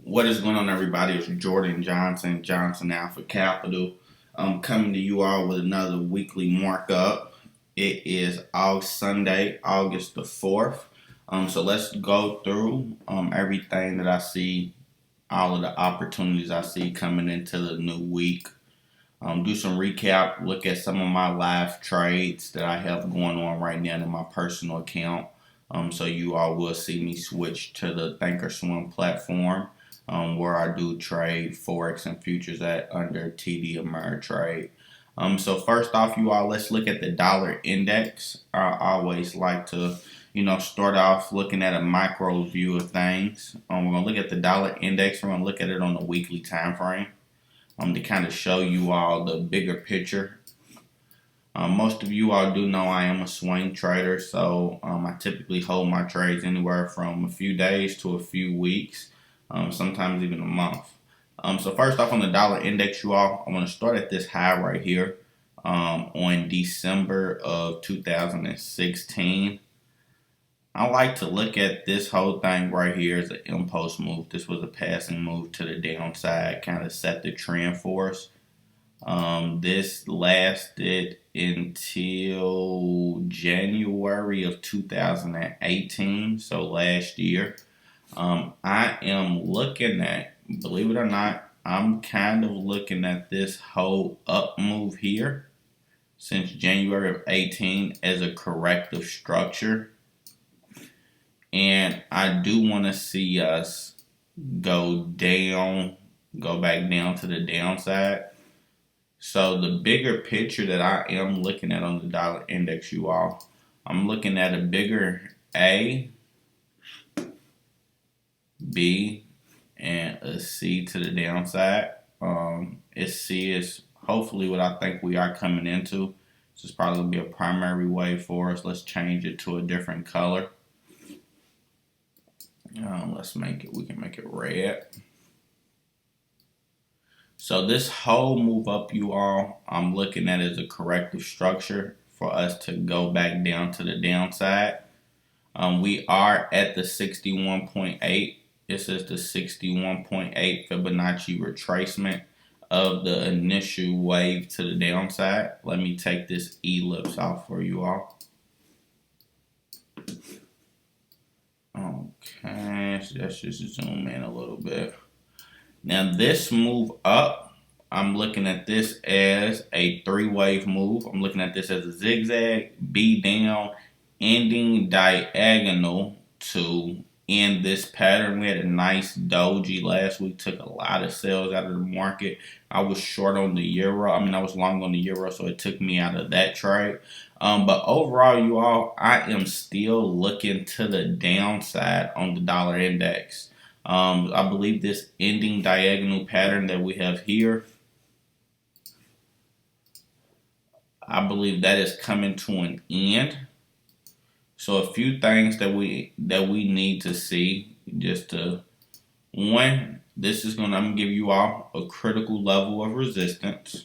What is going on, everybody? It's Jordan Johnson Alpha Capital. I'm coming to you all with another weekly markup. It is Sunday, August the 4th. So let's go through everything that I see, all of the opportunities I see coming into the new week. Do some recap, look at some of my live trades that I have going on right now in my personal account. So you all will see me switch to the Thinkorswim platform. Where I do trade Forex and futures at under TD Ameritrade. So first off, you all, let's look at the dollar index. I always like to, start off looking at a micro view of things. We're going to look at the dollar index. We're going to look at it on the weekly time frame to kind of show you all the bigger picture. Most of you all do know I am a swing trader, so I typically hold my trades anywhere from a few days to a few weeks. Sometimes even a month. So first off, on the dollar index, you all, I'm going to start at this high right here on December of 2016. I like to look at this whole thing right here as an impulse move. This was a passing move to the downside, kind of set the trend for us. This lasted until January of 2018, so last year. I am looking at, believe it or not, I'm kind of looking at this whole up move here since January of 18 as a corrective structure. And I do want to see us go back down to the downside. So the bigger picture that I am looking at on the dollar index, you all, I'm looking at a bigger A, B, and a C to the downside. C is hopefully what I think we are coming into. This is probably going to be a primary wave for us. Let's change it to a different color. We can make it red. So this whole move up, you all, I'm looking at as a corrective structure for us to go back down to the downside. We are at the 61.8. This is the 61.8 Fibonacci retracement of the initial wave to the downside. Let me take this ellipse off for you all. Okay, so let's just zoom in a little bit. Now this move up, I'm looking at this as a three-wave move. I'm looking at this as a zigzag, B down, ending diagonal to end this pattern. We had a nice doji last week, took a lot of sales out of the market. I was short on the euro. I was long on the euro, so it took me out of that trade. But overall, you all, I am still looking to the downside on the dollar index. I believe this ending diagonal pattern that we have here, I believe that is coming to an end. So a few things that we need to see, one, I'm gonna give you all a critical level of resistance.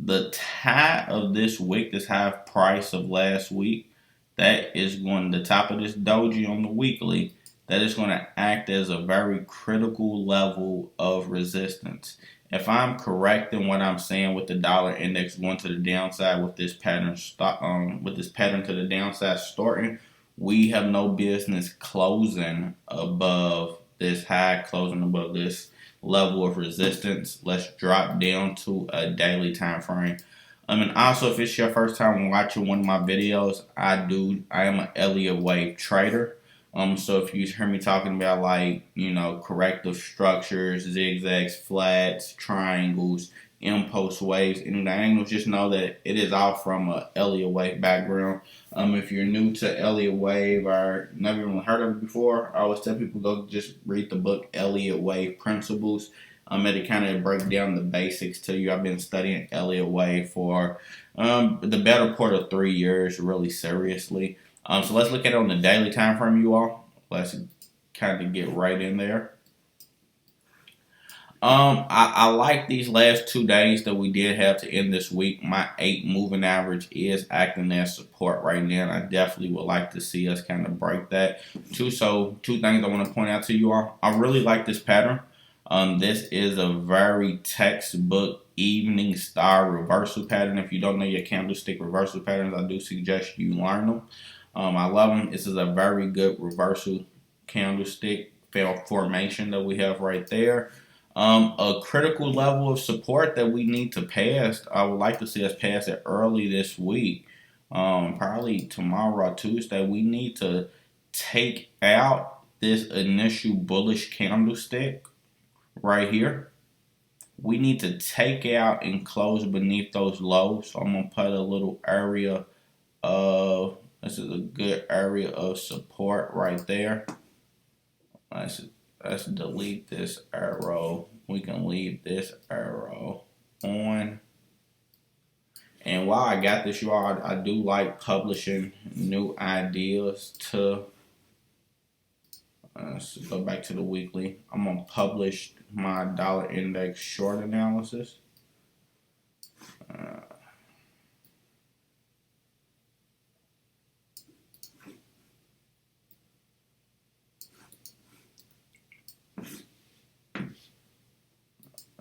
The tie of this wick, this high price of last week, that is going the top of this doji on the weekly. That is going to act as a very critical level of resistance. If I'm correct in what I'm saying with the dollar index going to the downside with this pattern to the downside starting, we have no business closing above this high, closing above this level of resistance. Let's drop down to a daily time frame. And also, if it's your first time watching one of my videos, I am an Elliott wave trader. So if you hear me talking about corrective structures, zigzags, flats, triangles, impulse waves, and diagonals, just know that it is all from a Elliott wave background. If you're new to Elliott wave or never even heard of it before, I always tell people go just read the book Elliott Wave Principles. It kind of break down the basics to you. I've been studying Elliott wave for the better part of 3 years, really seriously. So let's look at it on the daily time frame, you all. Let's kind of get right in there. I like these last 2 days that we did have to end this week. My 8 moving average is acting as support right now, and I definitely would like to see us kind of break that. Two things I want to point out to you all. I really like this pattern. This is a very textbook evening star reversal pattern. If you don't know your candlestick reversal patterns, I do suggest you learn them. I love them. This is a very good reversal candlestick formation that we have right there. A critical level of support that we need to pass. I would like to see us pass it early this week. Probably tomorrow or Tuesday. We need to take out this initial bullish candlestick right here. We need to take out and close beneath those lows. So I'm gonna put a little area of, this is a good area of support right there. Let's delete this arrow. We can leave this arrow on. And while I got this, y'all, I do like publishing new ideas to. Let's go back to the weekly. I'm gonna publish my dollar index short analysis.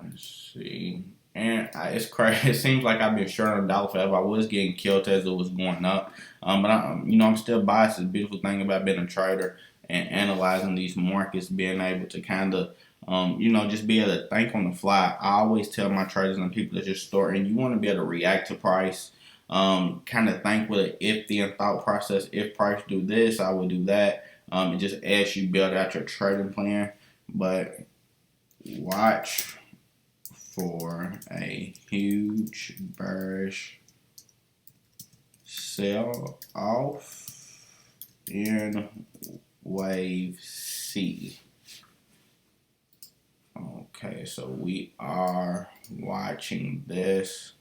Let's see. And it's crazy. It seems like I've been short on the dollar forever. I was getting killed as it was going up. But I'm still biased. The beautiful thing about being a trader and analyzing these markets, being able to kind of, just be able to think on the fly. I always tell my traders and people that just start, and you want to be able to react to price. Kind of think with an if then thought process. If price do this, I will do that. And just as you build out your trading plan. But watch for a huge bearish sell off in wave C. Okay, so we are watching this.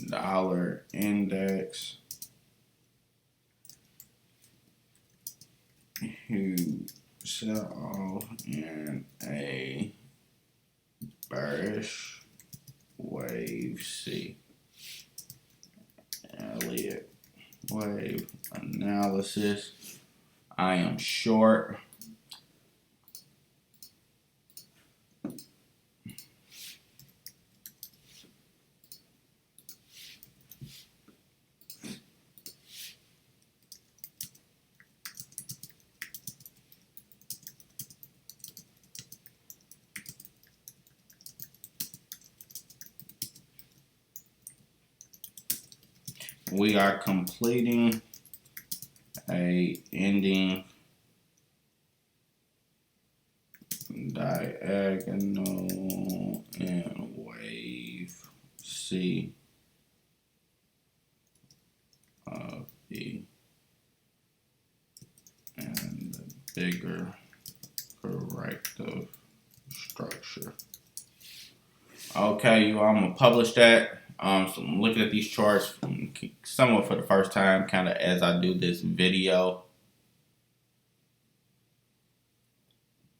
Dollar index. Huge sell off in a bearish wave C. Elliott wave analysis. I am short. We are completing a ending diagonal in wave C of the and the bigger corrective structure. Okay, you all, I'm gonna publish that. So I'm looking at these charts somewhat for the first time, kind of as I do this video.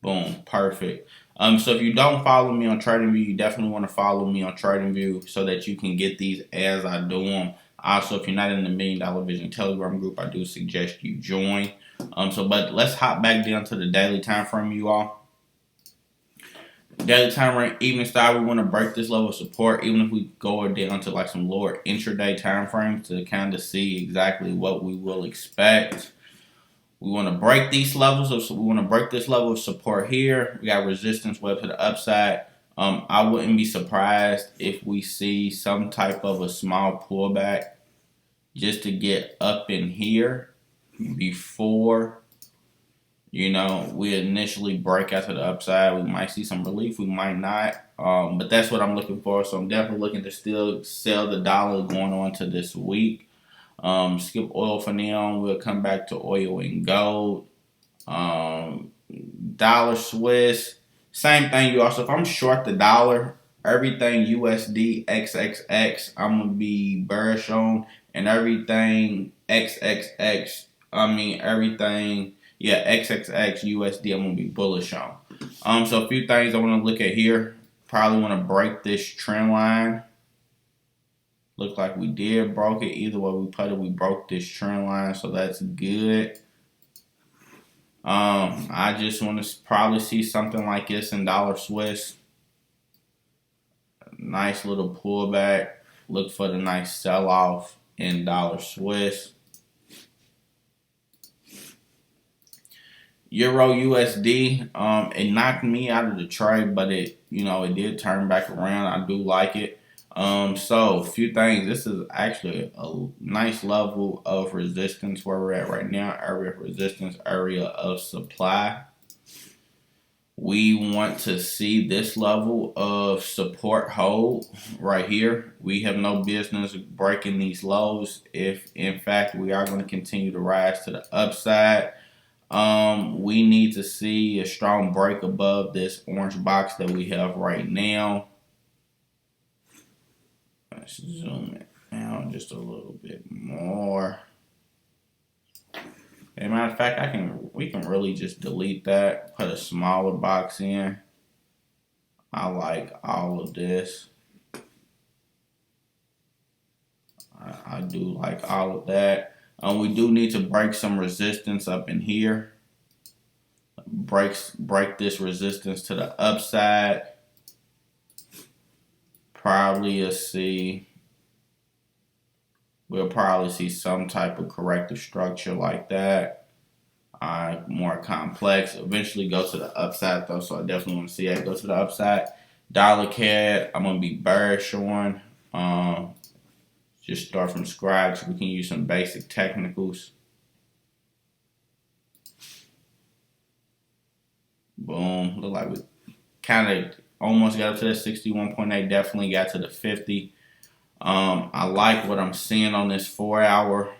Boom, perfect. So if you don't follow me on TradingView, you definitely want to follow me on TradingView so that you can get these as I do them. Also, if you're not in the $1 Million Vision Telegram group, I do suggest you join. But let's hop back down to the daily time frame, you all. Daily time frame, evening style, we want to break this level of support, even if we go down to like some lower intraday time frames to kind of see exactly what we will expect. We want to break these levels of, we want to break this level of support here. We got resistance way up to the upside. I wouldn't be surprised if we see some type of a small pullback just to get up in here before, we initially break out to the upside. We might see some relief, we might not. But that's what I'm looking for. So I'm definitely looking to still sell the dollar going on to this week. Skip oil for now. We'll come back to oil and gold. Dollar Swiss, same thing, you all. So if I'm short the dollar, everything USD XXX, I'm gonna be bearish on, and everything XXX USD I'm gonna be bullish on. So a few things I want to look at here. Probably want to break this trend line. Look like we did broke it. Either way we put it, we broke this trend line, so that's good. I just want to probably see something like this in dollar Swiss. Nice little pullback. Look for the nice sell off in dollar Swiss. Euro USD, it knocked me out of the trade, but it did turn back around. I do like it. So a few things. This is actually a nice level of resistance where we're at right now. Area of resistance, area of supply. We want to see this level of support hold right here. We have no business breaking these lows if, in fact, we are going to continue to rise to the upside. We need to see a strong break above this orange box that we have right now. Let's zoom it down just a little bit more. As a matter of fact, we can really just delete that, put a smaller box in. I like all of this. I do like all of that. We do need to break some resistance up in here. Break this resistance to the upside. We'll probably see some type of corrective structure like that. More complex. Eventually go to the upside though, so I definitely want to see that go to the upside. Dollar CAD, I'm gonna be bearish on. Just start from scratch. We can use some basic technicals. Boom. Look like we kind of almost got up to that 61.8. Definitely got to the 50. I like what I'm seeing on this 4 hour.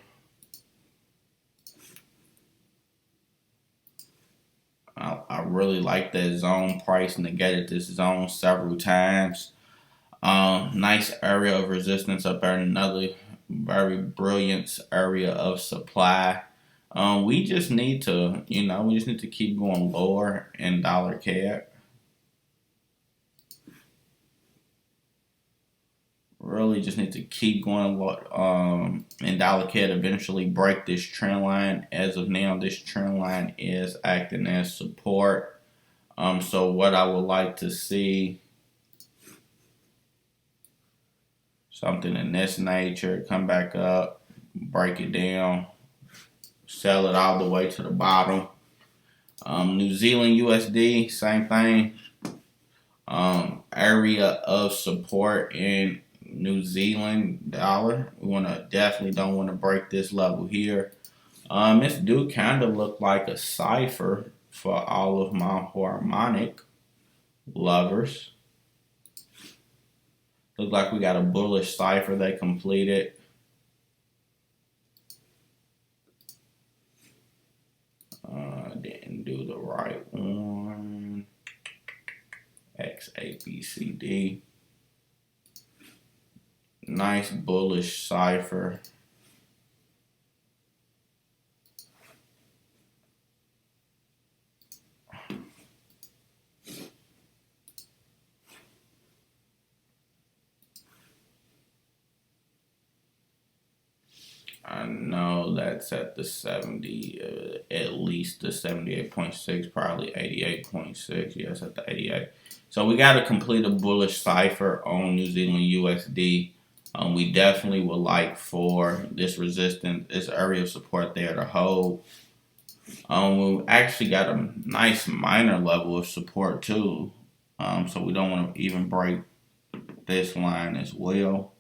I really like that zone price, negated this zone several times. Nice area of resistance up there. Another very brilliant area of supply. We just need to, keep going lower in dollar CAD. Really just need to keep going in dollar CAD. Eventually break this trend line. As of now, this trend line is acting as support. So what I would like to see, something in this nature, come back up, break it down, sell it all the way to the bottom. New Zealand USD, same thing. Area of support in New Zealand dollar. We definitely don't want to break this level here. This do kind of look like a cipher for all of my harmonic lovers. Look like we got a bullish cipher that completed. Didn't do the right one. X, A, B, C, D. Nice bullish cipher. I know that's at the 70, at least the 78.6, probably 88.6. Yes, at the 88. So we got to complete a bullish cipher on New Zealand USD. We definitely would like for this resistance, this area of support there to hold. We actually got a nice minor level of support too. So we don't want to even break this line as well,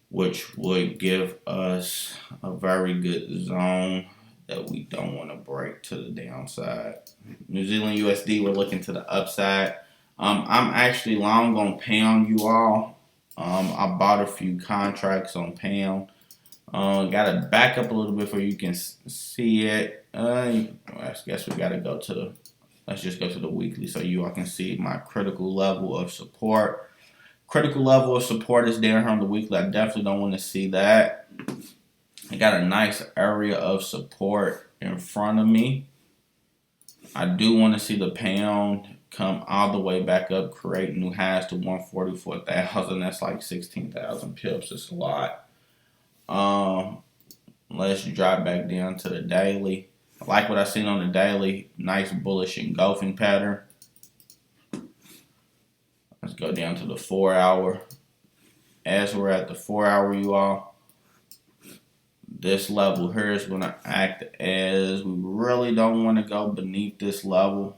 which would give us a very good zone that we don't want to break to the downside. New Zealand USD, we're looking to the upside. I'm actually long on pound, you all. I bought a few contracts on pound. Got to back up a little bit so you can see it. I guess we got to go let's just go to the weekly so you all can see my critical level of support. Critical level of support is down here on the weekly. I definitely don't want to see that. I got a nice area of support in front of me. I do want to see the pound come all the way back up, create new highs to 144,000. That's like 16,000 pips. It's a lot. Let's drop back down to the daily. I like what I seen on the daily. Nice bullish engulfing pattern. Let's go down to the 4 hour. As we're at the 4 hour, you all, this level here is going to act as, we really don't want to go beneath this level.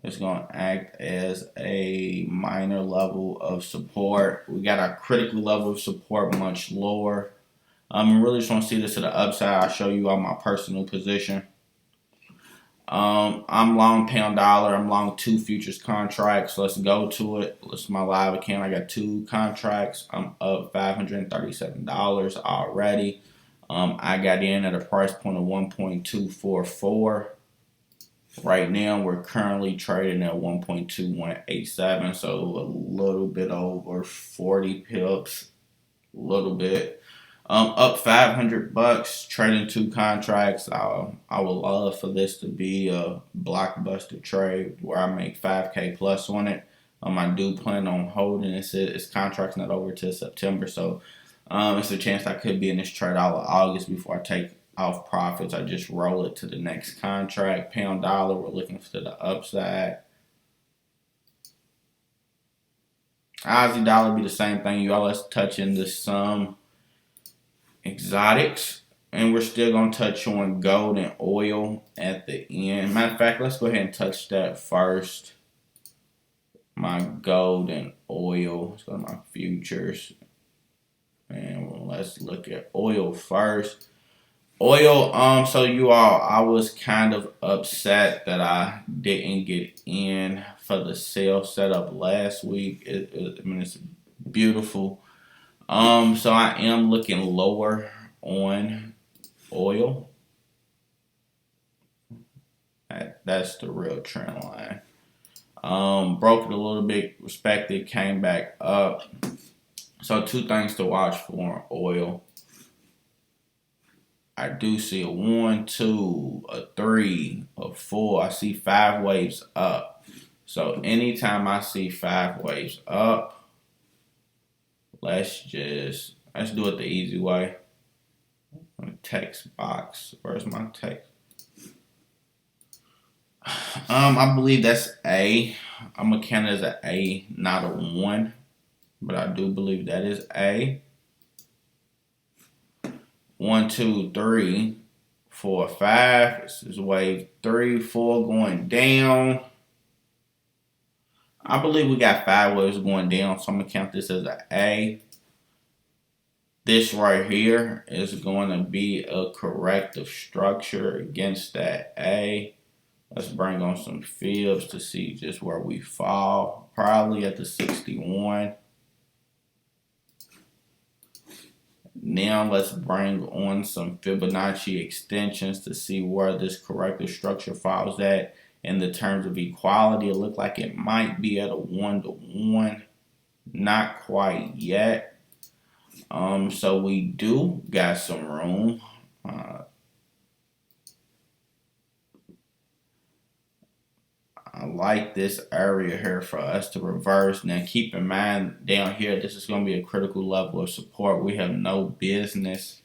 It's going to act as a minor level of support. We got our critical level of support much lower. I really just want to see this to the upside. I'll show you all my personal position. I'm long pound dollar. I'm long 2 futures contracts. Let's go to it. This is my live account. I got 2 contracts. I'm up $537 already. I got in at a price point of 1.244. Right now, we're currently trading at 1.2187. So a little bit over 40 pips. A little bit. Up $500, trading 2 contracts. I would love for this to be a blockbuster trade where I make 5K plus on it. I do plan on holding this. This contract's not over till September, so it's a chance I could be in this trade all of August before I take off profits. I just roll it to the next contract. Pound dollar, we're looking for the upside. Aussie dollar be the same thing. You all, let's touch into some exotics, and we're still going to touch on gold and oil at the end. Matter of fact, let's go ahead and touch that first. My gold and oil. Let's go to my futures, and let's look at oil first. Oil, so you all, I was kind of upset that I didn't get in for the sale setup last week. I mean, it's beautiful. So I am looking lower on oil. That's the real trend line. Broke it a little bit, respected, came back up. So 2 things to watch for oil. I do see a 1, 2, a 3, a 4. I see 5 waves up. So anytime I see 5 waves up, let's do it the easy way. Text box. Where's my text? I believe that's A. I'm gonna count it as an A, not a 1, but I do believe that is A. 1, 2, 3, 4, 5. This is wave 3, 4 going down. I believe we got 5 waves going down, so I'm gonna count this as an A. This right here is going to be a corrective structure against that A. Let's bring on some fibs to see just where we fall. Probably at the 61. Now let's bring on some Fibonacci extensions to see where this corrective structure falls at. In the terms of equality, it looked like it might be at a 1-to-1. Not quite yet. So we do got some room. I like this area here for us to reverse. Now keep in mind down here, this is going to be a critical level of support. We have no business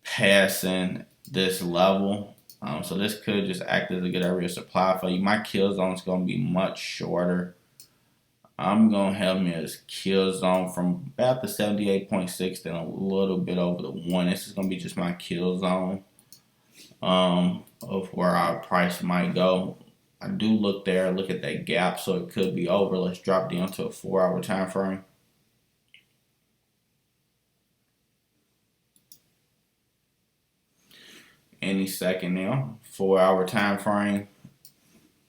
passing this level. So this could just act as a good area of supply for you. My kill zone is going to be much shorter. I'm going to have me as kill zone from about the 78.6 then a little bit over the 1. This is going to be just my kill zone of where our price might go. I do look there, look at that gap, so it could be over. Let's drop down to a 4-hour time frame. Any second now, 4-hour time frame.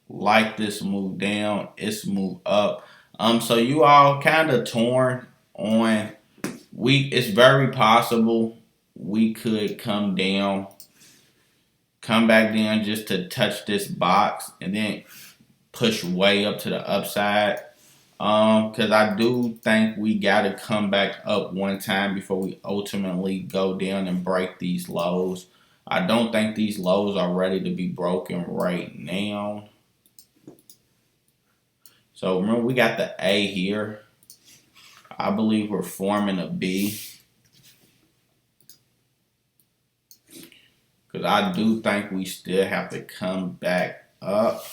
Like this move down, it's move up. So you all kind of torn on. It's very possible we could come down, come back down just to touch this box and then push way up to the upside. Because I do think we got to come back up one time before we ultimately go down and break these lows. I don't think these lows are ready to be broken right now. So remember, we got the A here. I believe we're forming a B. Because I do think we still have to come back up.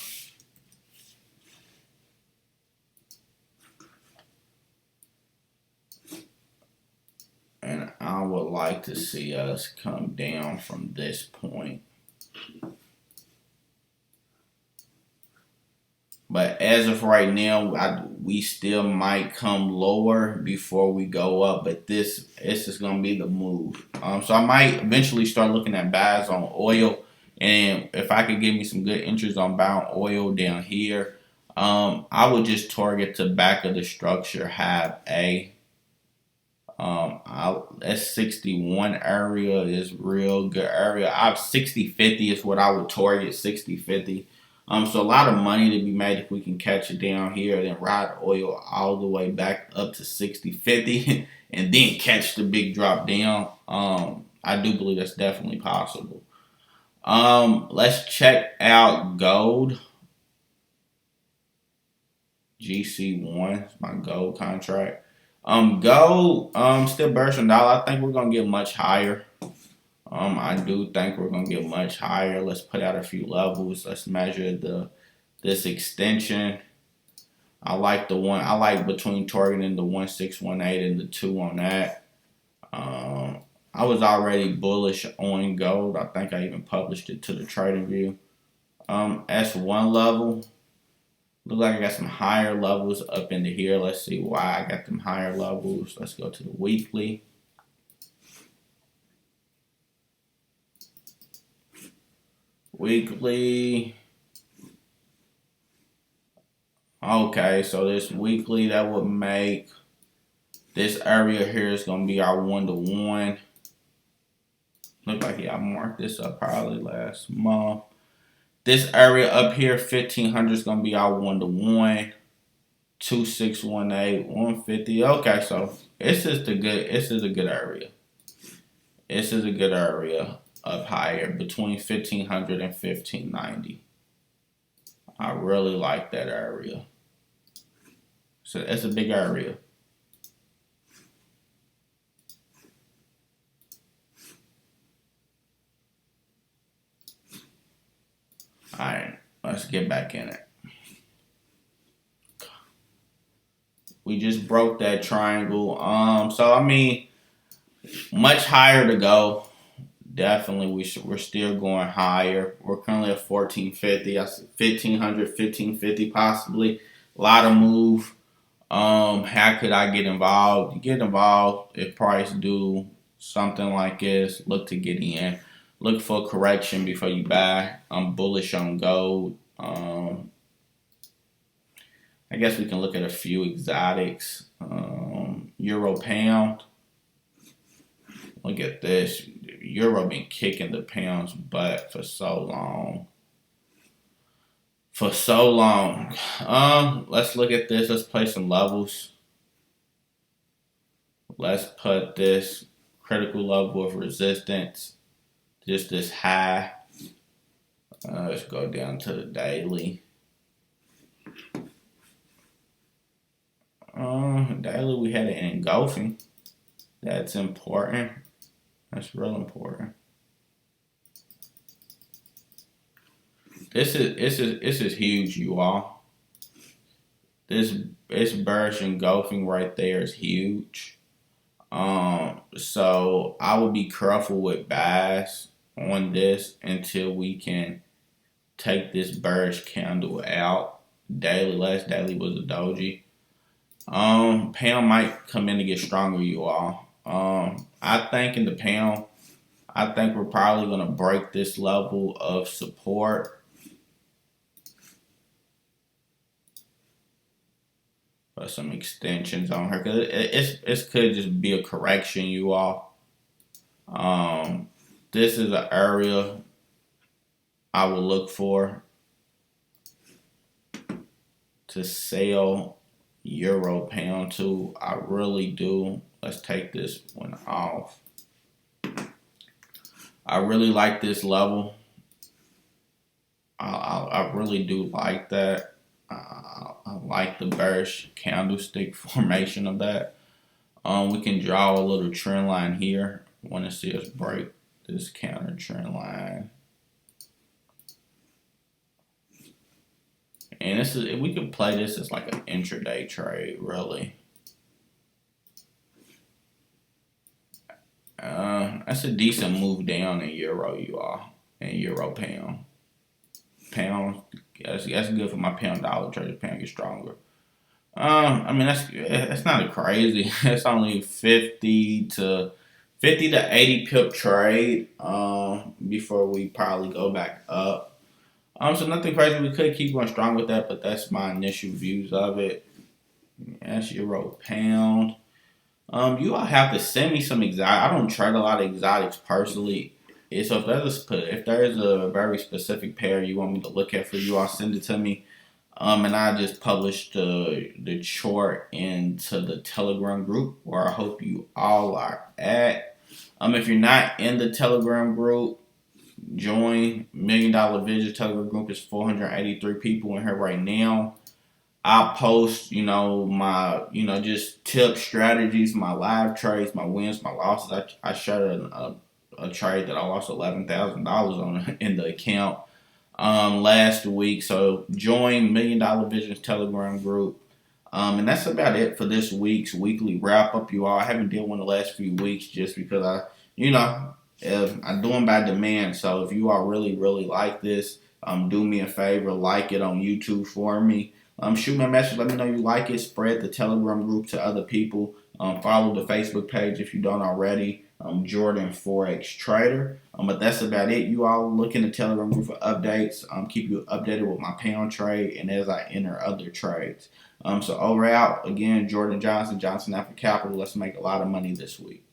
And I would like to see us come down from this point. But as of right now, we still might come lower before we go up. But this is going to be the move. So I might eventually start looking at buys on oil. And if I could give me some good interest on buying oil down here, I would just target the back of the structure, have A. That 61 area is real good area. 60-50 is what I would target, 60-50. So a lot of money to be made if we can catch it down here, then ride oil all the way back up to 60-50 and then catch the big drop down. I do believe that's definitely possible. Let's check out gold. GC1 is my gold contract. Gold, still bearish on dollar. I think we're gonna get much higher. I do think we're gonna get much higher. Let's put out a few levels. Let's measure this extension. I like between targeting the 1618 and the 2 on that. I was already bullish on gold. I think I even published it to the trading view. S1 level. Look like I got some higher levels up into here. Let's see why I got them higher levels. Let's go to the weekly. Weekly. Okay, so this weekly, that would make this area here is going to be our 1-to-1. Look like I marked this up probably last month. This area up here, 1500 is going to be our 1-to-1. 2618, 150. Okay, so this is a good area. This is a good area up higher between 1500 and 1590. I really like that area. So it's a big area. All right, let's get back in it. We just broke that triangle. So I mean, much higher to go. Definitely, we're still going higher. We're currently at 1450. I said 1500, 1550 possibly. A lot of move. How could I get involved? You get involved if price do something like this. Look to get in. Look for a correction before you buy. I'm bullish on gold. I guess we can look at a few exotics. Euro pound. Look at this. Euro been kicking the pound's butt for so long. Let's look at this. Let's play some levels. Let's put this critical level of resistance. Just this high. Let's go down to the daily. Daily we had an engulfing. That's important. That's real important. This is huge, you all. This bearish engulfing right there is huge. So I would be careful with buys on this until we can take this bearish candle out. Daily, last daily was a doji. Pound might come in to get stronger, you all. I think in the pound, I think we're probably going to break this level of support. Put some extensions on her because it could just be a correction, you all. This is an area I will look for to sell euro pound too. I really do. Let's take this one off. I really like this level. I really do like that. I like the bearish candlestick formation of that. We can draw a little trend line here. Want to see us break this counter trend line. And this is, we could play this as like an intraday trade, really. That's a decent move down in euro, you all, and euro pound. Pound, that's good for my pound dollar trade. Pound gets stronger. I mean that's not a crazy. It's only 50 to 80 pip trade. Before we probably go back up. So nothing crazy. We could keep going strong with that, but that's my initial views of it. That's euro pound. You all have to send me some exotic. I don't trade a lot of exotics personally. So if there's a very specific pair you want me to look at for you, all send it to me. And I just published the chart into the Telegram group where I hope you all are at. If you're not in the Telegram group, join. $1 Million Vision Telegram group is 483 people in here right now. I post, my, just tips, strategies, my live trades, my wins, my losses. I shared a trade that I lost $11,000 on in the account last week. So join $1 Million Visions Telegram group. And that's about it for this week's weekly wrap up, you all. I haven't done one the last few weeks just because I'm doing by demand. So if you all really, really like this, do me a favor, like it on YouTube for me. Shoot me a message. Let me know you like it. Spread the Telegram group to other people. Follow the Facebook page if you don't already. Jordan Forex Trader. But that's about it. You all look in the Telegram group for updates. Keep you updated with my pound trade and as I enter other trades. So over out again, Jordan Johnson, Johnson Alpha Capital. Let's make a lot of money this week.